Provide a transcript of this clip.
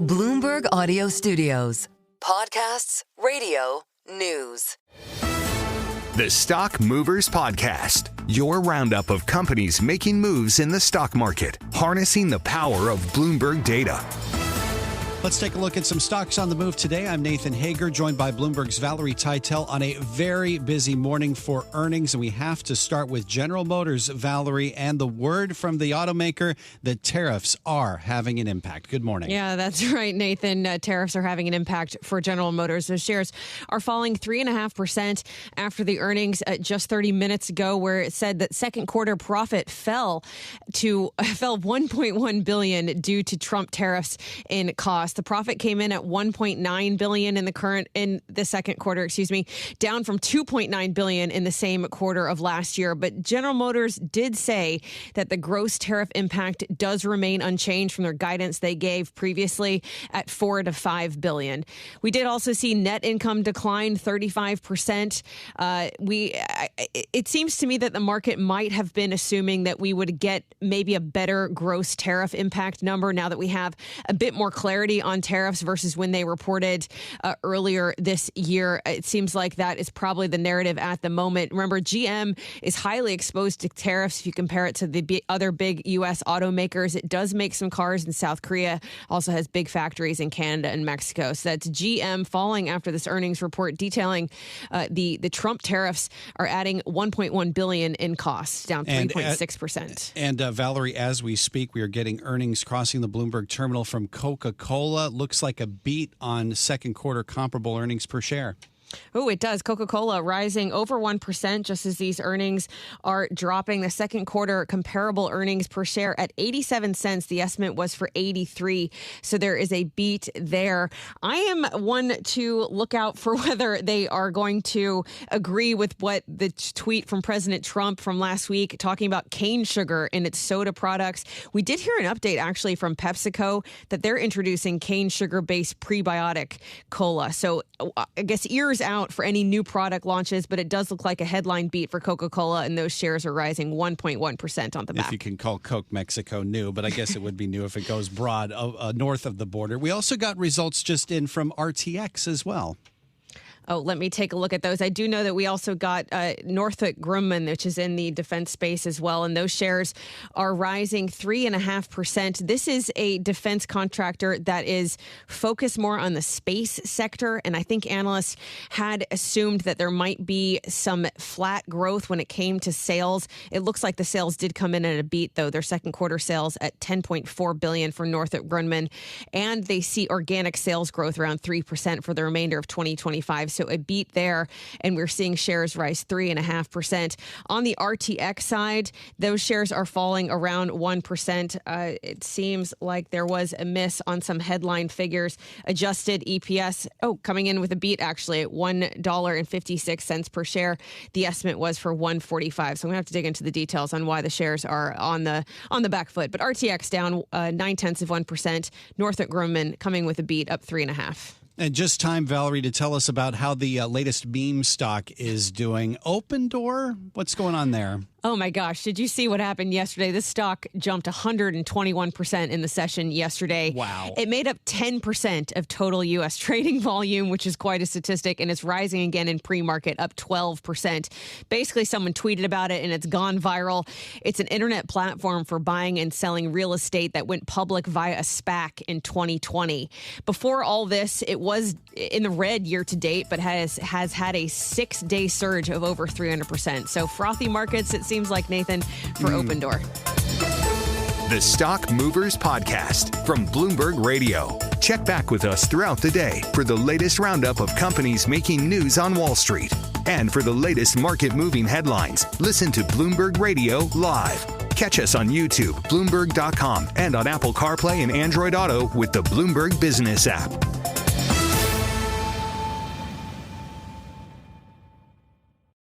Bloomberg Audio Studios. Podcasts, radio, news. The Stock Movers Podcast, your roundup of companies making moves in the stock market, harnessing the power of Bloomberg data. Let's take a look at some stocks on the move today. I'm Nathan Hager, joined by Bloomberg's Valerie Teitel on a very busy morning for earnings. And we have to start with General Motors, Valerie, and the word from the automaker that tariffs are having an impact. Good morning. Yeah, that's right, Nathan. Tariffs are having an impact for General Motors. Those shares are falling 3.5% after the earnings just 30 minutes ago, where it said that second quarter profit fell 1.1 billion due to Trump tariffs in cost. The profit came in at 1.9 billion in the second quarter, down from 2.9 billion in the same quarter of last year. But General Motors did say that the gross tariff impact does remain unchanged from their guidance they gave previously at 4 to 5 billion. We did also see net income decline 35%. It seems to me that the market might have been assuming that we would get maybe a better gross tariff impact number now that we have a bit more clarity on tariffs versus when they reported earlier this year. It seems like that is probably the narrative at the moment. Remember, GM is highly exposed to tariffs if you compare it to the other big U.S. automakers. It does make some cars in South Korea, also has big factories in Canada and Mexico. So that's GM falling after this earnings report detailing the Trump tariffs are adding 1.1 billion in costs, down 3.6%. And Valerie, as we speak, we are getting earnings crossing the Bloomberg terminal from Coca Cola. Looks like a beat on second quarter comparable earnings per share. Oh, it does. Coca Cola rising over 1% just as these earnings are dropping. The second quarter comparable earnings per share at 87 cents. The estimate was for 83. So there is a beat there. I am one to look out for whether they are going to agree with what the tweet from President Trump from last week talking about cane sugar in its soda products. We did hear an update actually from PepsiCo that they're introducing cane sugar-based prebiotic cola. So I guess ears out for any new product launches, but it does look like a headline beat for Coca-Cola, and those shares are rising 1.1% on the back. If you can call Coke Mexico new, but I guess it would be new if it goes broad north of the border. We also got results just in from RTX as well. Oh, let me take a look at those. I do know that we also got Northrop Grumman, which is in the defense space as well, and those shares are rising 3.5%. This is a defense contractor that is focused more on the space sector, and I think analysts had assumed that there might be some flat growth when it came to sales. It looks like the sales did come in at a beat, though. Their second quarter sales at 10.4 billion for Northrop Grumman, and they see organic sales growth around 3% for the remainder of 2025. So a beat there, and we're seeing shares rise 3.5%. On the RTX side, those shares are falling around 1%. It seems like there was a miss on some headline figures. Adjusted EPS, coming in with a beat actually at $1.56 per share. The estimate was for $1.45. So I'm gonna have to dig into the details on why the shares are on the back foot. But RTX down 0.9%. Northrop Grumman coming with a beat up 3.5%. And just time, Valerie, to tell us about how the latest meme stock is doing. Open Door, what's going on there? Oh, my gosh. Did you see what happened yesterday? This stock jumped 121% in the session yesterday. Wow. It made up 10% of total U.S. trading volume, which is quite a statistic, and it's rising again in pre-market, up 12%. Basically, someone tweeted about it, and it's gone viral. It's an internet platform for buying and selling real estate that went public via a SPAC in 2020. Before all this, it was in the red year to date, but has had a 6-day surge of over 300%. So frothy markets, it seems like, Nathan, for Open Door. The Stock Movers Podcast from Bloomberg Radio. Check back with us throughout the day for the latest roundup of companies making news on Wall Street. And for the latest market-moving headlines, listen to Bloomberg Radio live. Catch us on YouTube, Bloomberg.com, and on Apple CarPlay and Android Auto with the Bloomberg Business app.